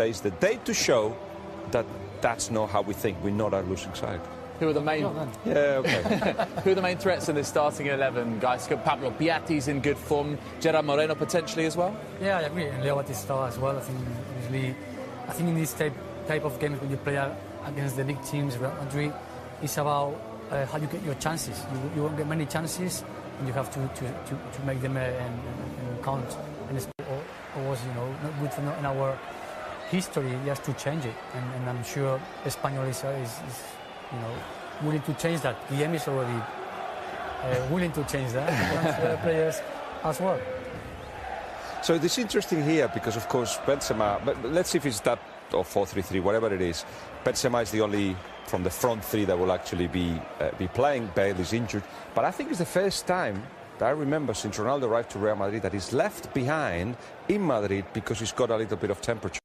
Today's the day to show that that's not how we think. We're not a losing side. Who are the main? Yeah, okay. Who are the main threats in this starting 11, guys? Pablo Piatti's in good form. Gerard Moreno potentially as well. Yeah, I agree. And Leo Batista as well. I think obviously, in this type of games when you play against the big teams, Real Madrid, it's about how you get your chances. You won't get many chances, and you have to make them and count. And it was not good for in our history just to change it. And I'm sure Espanyol is willing to change that. Guillem is already willing to change that. And players as well. So this is interesting here because, of course, Benzema. But let's see if it's that or 4-3-3, whatever it is. Benzema is the only from the front three that will actually be playing. Bale is injured, but I think it's the first time that I remember since Ronaldo arrived to Real Madrid that he's left behind in Madrid because he's got a little bit of temperature.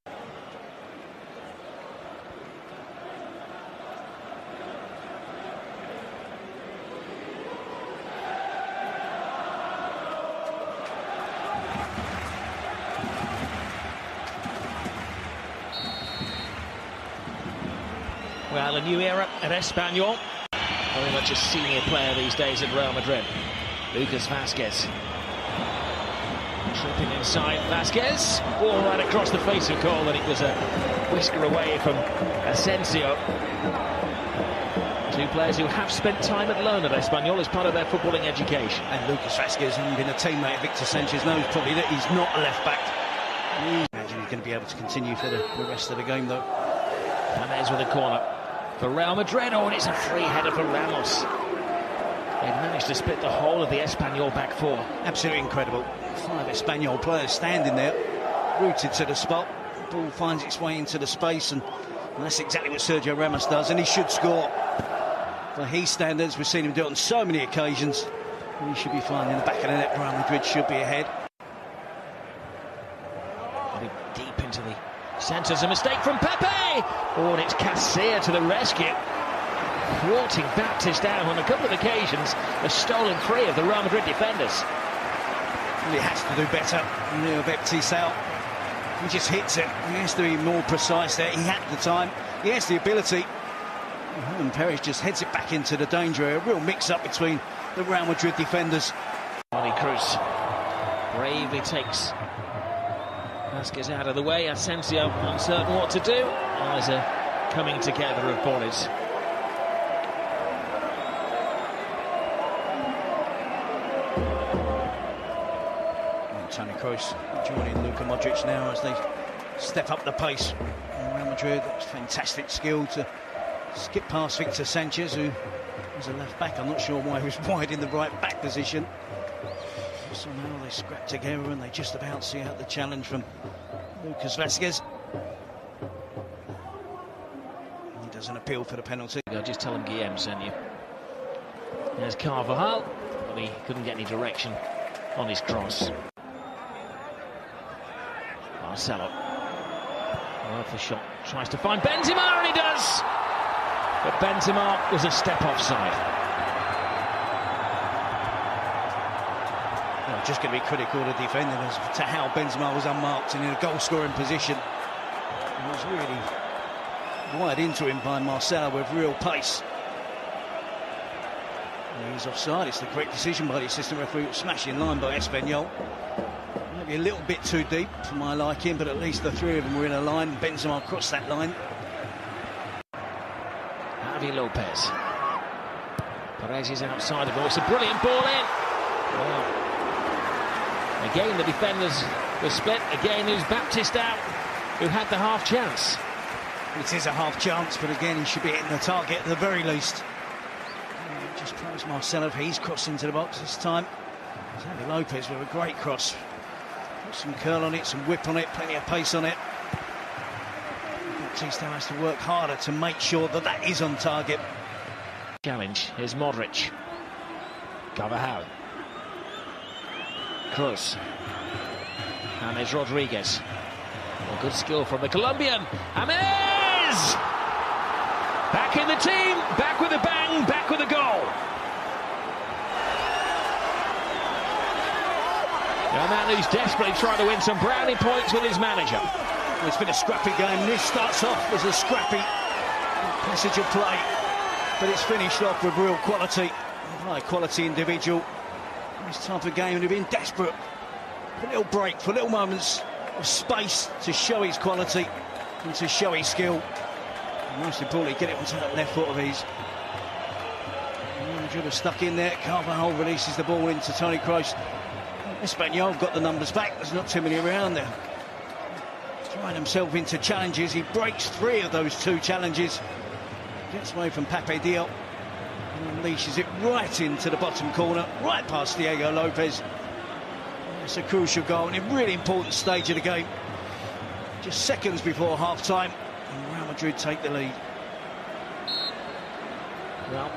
Well, a new era at Espanyol. Very much a senior player these days at Real Madrid. Lucas Vázquez. Tripping inside, Vázquez. Ball right across the face of goal, and it was a whisker away from Asensio. Two players who have spent time at loan at Espanyol as part of their footballing education. And Lucas Vázquez, having been a teammate of Victor Sanchez, knows probably that he's not a left-back. I imagine he's going to be able to continue for the rest of the game, though. James with a corner for Real Madrid. Oh, and it's a free header for Ramos. They've managed to split the whole of the Espanyol back four. Absolutely incredible. 5 Espanyol players standing there, rooted to the spot. The ball finds its way into the space, and that's exactly what Sergio Ramos does, and he should score. For his standards, we've seen him do it on so many occasions. He should be fine in the back of the net. Real Madrid should be ahead. Deep into the centres, a mistake from Pepe. Oh, and it's Casilla to the rescue. Thwarting Baptista on a couple of occasions, a stolen free of the Real Madrid defenders. He has to do better. Leo Baptista, he just hits it. He has to be more precise there. He had the time, he has the ability. And Perez just heads it back into the danger area. A real mix-up between the Real Madrid defenders. Toni Kroos bravely takes Vázquez out of the way. Asensio uncertain what to do. There's a coming together of bodies. Toni Kroos joining Luka Modric now as they step up the pace. Real Madrid, that's fantastic skill to skip past Victor Sanchez, who was a left back. I'm not sure why he was wide in the right back position. Somehow they scrap together and they just about see out the challenge from Lucas Vázquez. He doesn't appeal for the penalty. I'll just tell him Guillem sent you. There's Carvajal, but he couldn't get any direction on his cross. Marcelo. Worth the shot. Tries to find Benzema, and he does! But Benzema was a step offside. Well, just going to be critical of the defending as to how Benzema was unmarked and in a goal-scoring position. He was really wired into him by Marcelo with real pace. And he's offside. It's the correct decision by the assistant referee. Smashed in line by Espanyol. Maybe a little bit too deep for my liking, but at least the three of them were in a line. Benzema crossed that line. Javi Lopez. Perez is outside the ball. It's a brilliant ball in. Well, again, the defenders were split. Again, it was Baptista who had the half chance. It is a half chance, but again, he should be hitting the target at the very least. Just proves Marcelo, he's crossed into the box this time. Javi Lopez with a great cross. Put some curl on it, some whip on it, plenty of pace on it. Baptista has to work harder to make sure that that is on target. Challenge, here's Modric. Carvajal. Kroos. And there's Rodriguez. Well, good skill from the Colombian. James! Back in the team, back with a bang, back with a goal. A man who's desperately trying to win some brownie points with his manager. Well, it's been a scrappy game. This starts off as a scrappy passage of play, but it's finished off with real quality. High quality individual. This type of game would have been desperate for a little break, for little moments of space to show his quality and to show his skill. And most importantly, get it onto that left foot of his. Madrid are stuck in there. Carvajal releases the ball into Toni Kroos. Espanyol got the numbers back. There's not too many around there. Throwing himself into challenges. He breaks 3 of those 2 challenges. Gets away from Pape Diop and unleashes it right into the bottom corner, right past Diego Lopez. It's a crucial goal and a really important stage of the game. Just seconds before half-time, and Real Madrid take the lead. Well,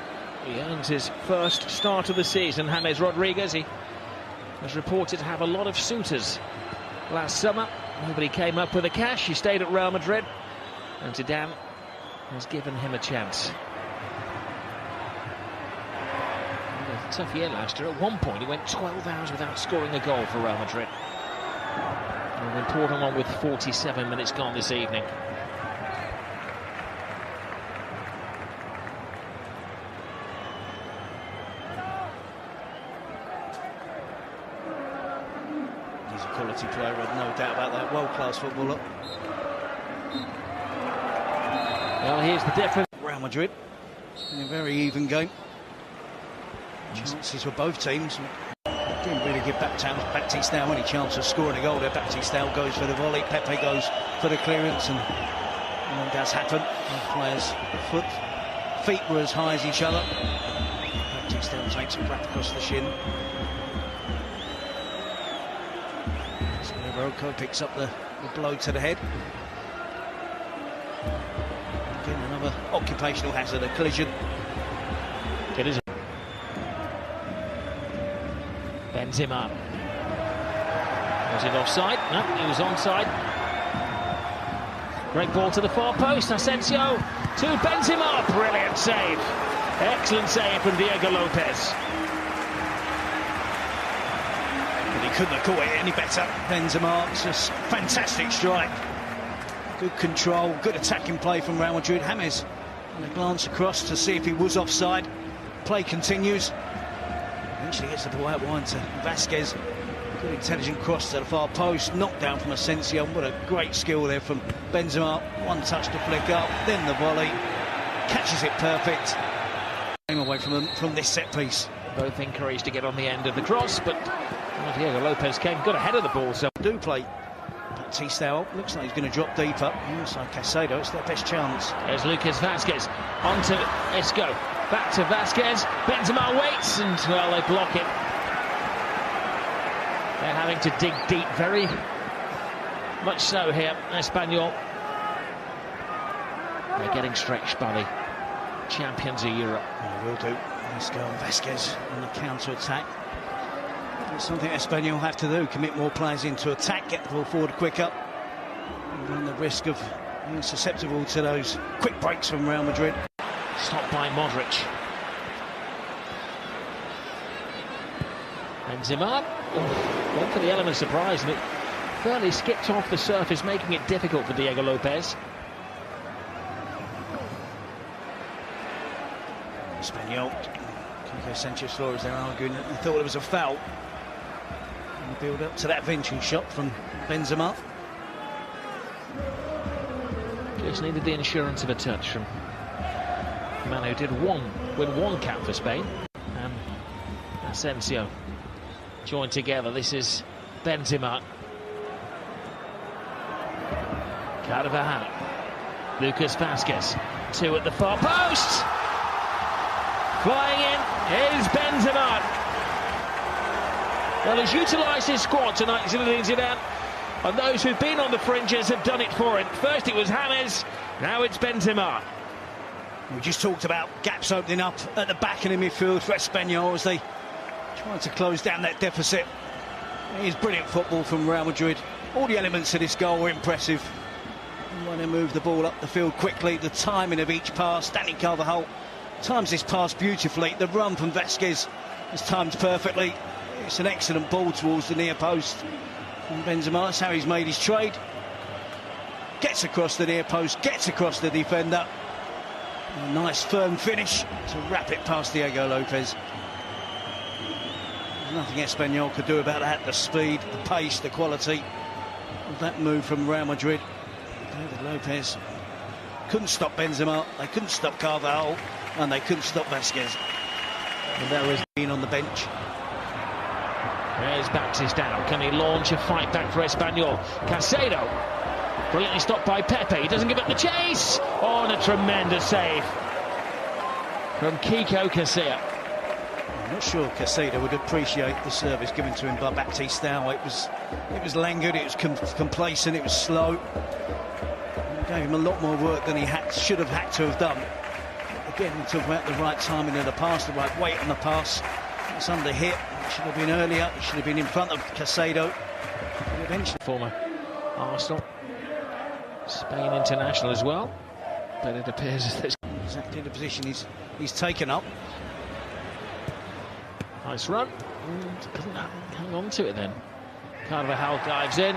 he earns his first start of the season. James Rodriguez, he was reported to have a lot of suitors last summer. Nobody came up with the cash. He stayed at Real Madrid, and Zidane has given him a chance. A tough year last year. At one point, he went 12 hours without scoring a goal for Real Madrid. An important one with 47 minutes gone this evening. He's a quality player, I've no doubt about that. World-class footballer. Well, here's the difference. Real Madrid in a very even game. Chances for both teams. Didn't really give Baptiste now any chance of scoring a goal there. Baptiste goes for the volley. Pepe goes for the clearance, and it does happen. The players' feet were as high as each other. Baptiste takes it right across the shin. Rocco picks up the blow to the head. Again, another occupational hazard, a collision. It is. Benzema. Was it offside? No, he was onside. Great ball to the far post. Asensio to Benzema. Brilliant save. Excellent save from Diego Lopez. But he couldn't have caught it any better. Benzema, just fantastic strike. Good control, good attacking play from Real Madrid. James, and a glance across to see if he was offside. Play continues. Eventually gets the ball out wide to Vasquez. Good intelligent cross to the far post. Knocked down from Asensio. What a great skill there from Benzema. One touch to flick up, then the volley. Catches it perfect. Came away from this set piece. Both encouraged to get on the end of the cross, but Diego Lopez got ahead of the ball. So do play. Baptiste looks like he's going to drop deeper. Inside Casado, it's their best chance. There's Lucas Vasquez onto Isco. Back to Vasquez. Benzema waits, and well, they block it. They're having to dig deep, very much so here. Espanyol. They're getting stretched by the champions of Europe. Yeah, will do. Isco and Vasquez on the counter-attack. It's something Espanyol have to do, commit more players into attack, get the ball forward quicker, and run the risk of being susceptible to those quick breaks from Real Madrid. Stopped by Modric. Benzema, went for the element of surprise, and it fairly skipped off the surface, making it difficult for Diego Lopez. Espanyol, Kike Sanchez Flores, they're arguing that they thought it was a foul. And the build up to that venture shot from Benzema. Just needed the insurance of a touch from the man who did win one cap for Spain. And Asensio joined together. This is Benzema. Carvajal. Lucas Vasquez. 2 at the far post. Flying in is Benzema. Well, he's utilised his squad tonight, Zinedine Zidane, and those who've been on the fringes have done it for him. First it was James, now it's Benzema. We just talked about gaps opening up at the back in the midfield for Espanyol as they try to close down that deficit. It is brilliant football from Real Madrid. All the elements of this goal were impressive. And when they move the ball up the field quickly, the timing of each pass, Dani Carvajal times this pass beautifully. The run from Vasquez is timed perfectly. It's an excellent ball towards the near post. And Benzema, that's how he's made his trade. gets across the near post, gets across the defender. A nice firm finish to wrap it past Diego Lopez. There's nothing Espanyol could do about that. The speed, the pace, the quality of that move from Real Madrid. David Lopez couldn't stop Benzema, they couldn't stop Carvajal, and they couldn't stop Vasquez. And there is being on the bench. There's Baptiste down. Can he launch a fight back for Espanyol? Caicedo, brilliantly stopped by Pepe. He doesn't give up the chase. Oh, and a tremendous save from Kiko Casilla. I'm not sure Caicedo would appreciate the service given to him by Baptiste. It was languid, it was complacent, it was slow. It gave him a lot more work than he should have had to have done. Again, we talk about the right timing of the pass, the right weight on the pass. It's under hit. It should have been earlier. It should have been in front of Caicedo. Eventually, former Arsenal, Spain international as well. But it appears as there's exactly the position he's taken up. nice run. Doesn't hang on to it then. Carvajal dives in.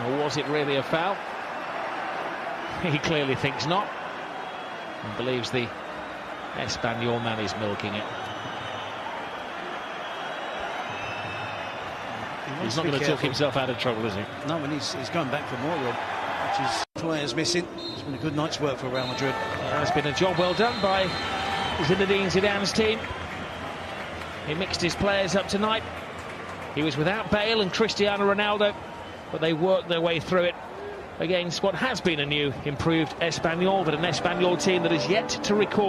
Or was it really a foul? He clearly thinks not, and believes the Espanyol man is milking it. He's not going to talk himself out of trouble, is he? No, and he's going back for more, Rob, which is players missing. It's been a good night's work for Real Madrid. Yeah, it's been a job well done by Zinedine Zidane's team. He mixed his players up tonight. He was without Bale and Cristiano Ronaldo, but they worked their way through it against what has been a new, improved Espanyol, but an Espanyol team that is yet to record